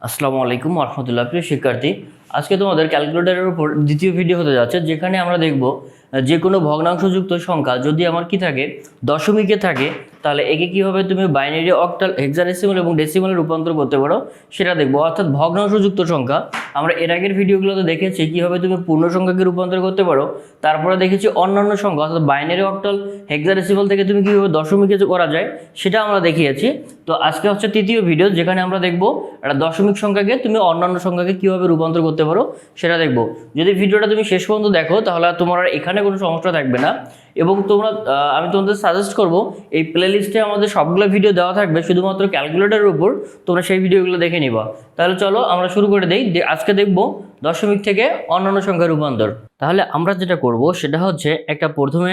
আসসালামু আলাইকুম ওয়া রাহমাতুল্লাহ। প্রিয় শিক্ষার্থী, আজকে তোমাদের ক্যালকুলেটরের উপর দ্বিতীয় ভিডিও হতে যাচ্ছে, যেখানে আমরা দেখব যে কোনো ভগ্নাংশযুক্ত সংখ্যা যদি আমার কি থাকে, দশমিকে থাকে, তাহলে একে কীভাবে তুমি বাইনারি, অক্টাল, হেক্সাডেসিমাল এবং ডেসিমালে রূপান্তর করতে পারো সেটা দেখবো। অর্থাৎ ভগ্নাংশযুক্ত সংখ্যা আমরা এর আগের ভিডিওগুলোতে দেখেছি কীভাবে তুমি পূর্ণ সংখ্যাকে রূপান্তর করতে পারো। তারপরে দেখেছি অন্যান্য সংখ্যা অর্থাৎ বাইনারি, অক্টাল, হেক্সাডেসিমাল থেকে তুমি কীভাবে দশমিকে করা যায় সেটা আমরা দেখিয়েছি। তো আজকে হচ্ছে তৃতীয় ভিডিও, যেখানে আমরা দেখবো একটা দশমিক সংখ্যাকে তুমি অন্যান্য সংখ্যাকে কীভাবে রূপান্তর করতে পারো সেটা দেখবো। যদি ভিডিওটা তুমি শেষ পর্যন্ত দেখো তাহলে তোমার এখানে কোনো সমস্যা থাকবে না। এবং আমি তোমাদের সাজেস্ট করব, এই প্লেলিস্টে আমাদের সবগুলো ভিডিও দেওয়া থাকবে, শুধুমাত্র ক্যালকুলেটরের উপর তোমরা সেই ভিডিওগুলো দেখে নিবা। তাহলে চলো আমরা শুরু করে দিই। আজকে দেখবো দশমিক থেকে অন্যান্য সংখ্যা রূপান্তর। তাহলে আমরা যেটা করব সেটা হচ্ছে একটা প্রথমে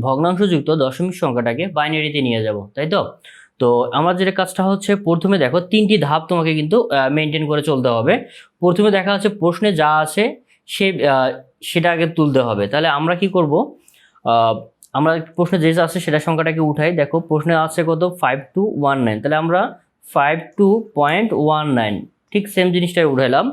ভগ্নাংশযুক্ত দশমিক সংখ্যাটাকে বাইনারিতে নিয়ে যাব, তাই তো? তো আমার যেটা কাজটা হচ্ছে, প্রথমে দেখো তিনটি ধাপ তোমাকে কিন্তু মেনটেন করে চলতে হবে। প্রথমে দেখা হচ্ছে প্রশ্নে যা আছে সেটা আগে তুলতে হবে। তাহলে আমরা কি করব, আমরা প্রশ্নে যে আছে সেটা সংখ্যাটাকে উঠাই। দেখো প্রশ্নে আছে কত, 5219। তাহলে আমরা 52.19 ঠিক সেম জিনিসটাই উঠাইলাম।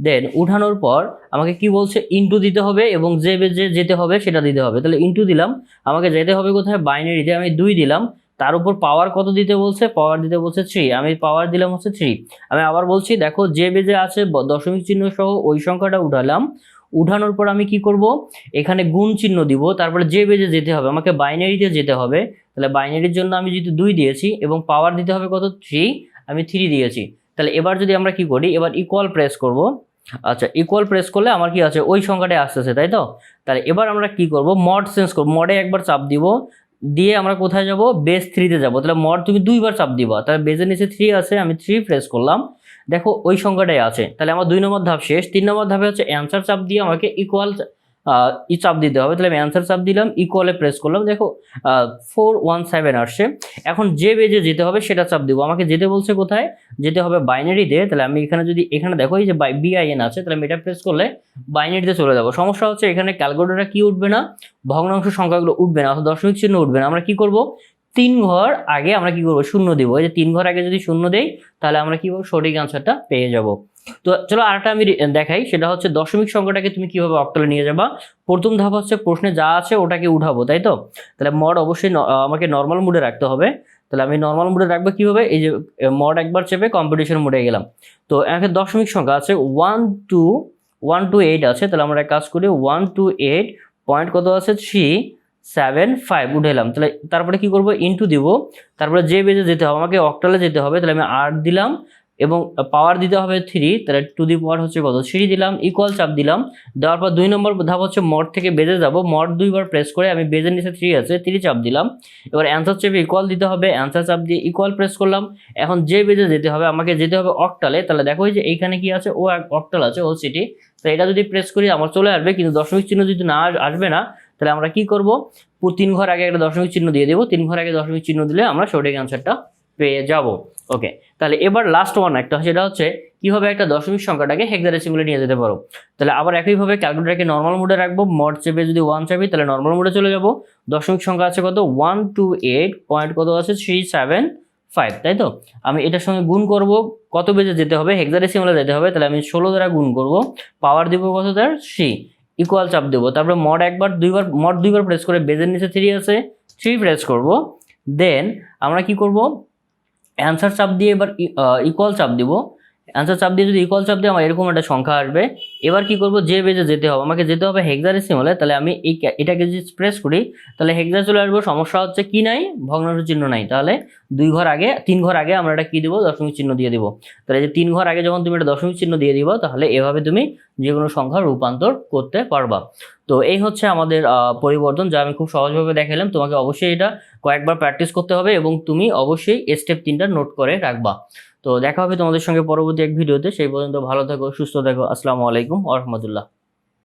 দেন উঠানোর পর আমাকে কি বলছে, ইনটু দিতে হবে এবং যে যেতে হবে সেটা দিতে হবে। তাহলে ইনটু দিলাম, আমাকে যেতে হবে কোথায়, বাইনারিতে। আমি 2 দিলাম, তার উপর পাওয়ার কত দিতে বলছে, পাওয়ার দিতে বলছে 3, আমি পাওয়ার দিলাম হচ্ছে 3। আমি আবার বলছি, দেখো যে বেজে আছে দশমিক চিহ্ন সহ ওই সংখ্যাটা উঠালাম। উঠানোর পর আমি কি করব, এখানে গুণ চিহ্ন দিব, তারপরে যে বেজে যেতে হবে, আমাকে বাইনারিতে যেতে হবে। তাহলে বাইনারির জন্য আমি যদি 2 দিয়েছি এবং পাওয়ার দিতে হবে কত, 3, আমি 3 দিয়েছি। তাহলে এবার যদি আমরা কি করি, এবার ইকুয়াল প্রেস করব। আচ্ছা, ইকুয়াল প্রেস করলে আমার কি আছে, ওই সংখ্যাটাই আসতেছে, তাই তো? তাহলে এবার আমরা কি করব, মড চেঞ্জ করব। মডে একবার চাপ দিব, দিয়ে আমরা কোথায় যাব, বেস 3-তে যাব। তাহলে মড তুমি 2বার চাপ দিবা। তাহলে বেজের নিচে 3 আছে, আমি 3 প্রেস করলাম, দেখো ওই সংখ্যাটাই আছে। তাহলে আমার 2 নম্বর ধাপ শেষ। 3 নম্বর ধাপে হচ্ছে অ্যান্সার চাপ দিয়ে আমাকে ইকুয়াল চাপ দিতে হবে। তাহলে আমি অ্যান্সার চাপ দিলাম, ইকুয়ালে প্রেস করলাম, দেখো 417 আসছে। এখন যে বেজে যেতে হবে সেটা চাপ দিব। আমাকে যেতে বলছে কোথায়, যেতে হবে বাইনারিতে। তাহলে আমি এখানে দেখো এই যে BIN আছে, তাহলে আমি এটা প্রেস করলে বাইনারিতে চলে যাব। সমস্যা হচ্ছে এখানে ক্যালকুলেটরটা কি উঠবে না, ভগ্নাংশ সংখ্যাগুলো উঠবে না, অর্থাৎ দশমিক চিহ্ন উঠবে না। আমরা কি করব, 3 ঘর আগে আমরা কি করব, শূন্য দিব। এই যে 3 ঘর আগে যদি শূন্য দেই, তাহলে আমরা কি করব, সঠিক আনসারটা পেয়ে যাব। তো চলো আরেকটা আমি দেখাই, সেটা হচ্ছে দশমিক সংখ্যাটাকে তুমি কিভাবে অক্টালে নিয়ে যাবা। প্রথম ধাপ হচ্ছে প্রশ্নে যা আছে ওটাকে উঠাবো, তাই তো? তাহলে মড অবশ্যই আমাকে নর্মাল মোডে রাখতে হবে। তাহলে আমি নর্মাল মোডে রাখবো কিভাবে, এই যে মড একবার চেপে কম্পিটিশন মোডে গেলাম। তো এখানে দশমিক সংখ্যা আছে 1 to 8 আছে। তাহলে আমরা এক কাজ করি, 1 to 8 পয়েন্ট কত আছে, 375 উঠেলাম। তাহলে তারপরে কি করব, ইনটু দিব, তারপরে যে বেজে যেতে হবে, আমাকে অক্টালে যেতে হবে। তাহলে আমি 8 দিলাম এবং পাওয়ার দিতে হবে 3, তাহলে টু দি পাওয়ার হচ্ছে কত, 3 দিলাম, ইকুয়াল চাপ দিলাম। দেওয়ার পর 2 নম্বর ধাপ হচ্ছে মড থেকে বেজে যাব। মড 2বার প্রেস করে আমি বেজের নিচে 3 আছে, 3 চাপ দিলাম। এবার অ্যান্সার চেপে ইকুয়াল দিতে হবে, অ্যান্সার চাপ দিয়ে ইকুয়াল প্রেস করলাম। এখন যে বেজে যেতে হবে, আমাকে যেতে হবে অক্টালে। তাহলে দেখো যে এইখানে কি আছে, ও অক্টাল আছে, ও সিটি। তো এটা যদি প্রেস করি আমার চলে আসবে, কিন্তু দশমিক চিহ্ন যদি না আসবে না, তাহলে আমরা কি করব, 3 ঘর আগে একটা দশমিক চিহ্ন দিয়ে দেবো। 3 ঘর আগে দশমিক চিহ্ন দিলে আমরা সঠিক অ্যান্সারটা পেয়ে যাব। ওকে, তাহলে এবার লাস্ট ওয়ান একটা, সেটা হচ্ছে কিভাবে একটা দশমিক সংখ্যাটাকে হেক্সাডেসিমালে নিয়ে যেতে পারো। তাহলে আবার একইভাবে ক্যালকুলেটরকে নর্মাল মোডে রাখবো। মড চেপে যদি 1 চাপি, তাহলে নর্মাল মোডে চলে যাব। দশমিক সংখ্যা আছে কত, 128 পয়েন্ট কত আছে, 375, তাই তো? আমি এটার সঙ্গে গুণ করব, কত বেজে যেতে হবে, হেক্সাডেসিমালে যেতে হবে। তাহলে আমি 16 দ্বারা গুণ করব, পাওয়ার দিব কত, তার 3, ইকুয়াল চাপ দেবো। তারপরে মড 2বার প্রেস করে, বেজের নিচে 3 আছে, 3 প্রেস করব। দেন আমরা কি করব, অ্যান্সার চাপ দিয়ে এবার ইকুয়াল চাপ দিব। অ্যান্সার চাপ দিয়ে যদি ইকুয়াল চাপ দিয়ে আমার এরকম একটা সংখ্যা আসবে। এবার কি করব, যে বেজে যেতে হবে, আমাকে যেতে হবে হেক্সাডেসিমালে। তাহলে আমি এটাকে যদি প্রেস করি, তাহলে হেক্সা চলে আসবো। সমস্যা হচ্ছে কি নাই, ভগ্নাংশ চিহ্ন নাই। তাহলে 3 ঘর আগে আমরা এটা কি দিব, দশমিক চিহ্ন দিয়ে দিব। তাহলে যে 3 ঘর আগে যখন তুমি এটা দশমিক চিহ্ন দিয়ে দিবা, তাহলে এভাবে তুমি যে কোনো সংখ্যার রূপান্তর করতে পারবা। তো এই হচ্ছে আমাদের পরিবর্তন, যা আমি খুব সহজভাবে দেখালাম। তোমাকে অবশ্যই এটা কয়েকবার প্র্যাকটিস করতে হবে এবং তুমি অবশ্যই স্টেপ 3টা নোট করে রাখবা। তো দেখা হবে তোমাদের সঙ্গে পরবর্তী এক ভিডিওতে। সেই পর্যন্ত ভালো থাকো, সুস্থ থাকো। আসসালামু আলাইকুম ওয়া রাহমাতুল্লাহ।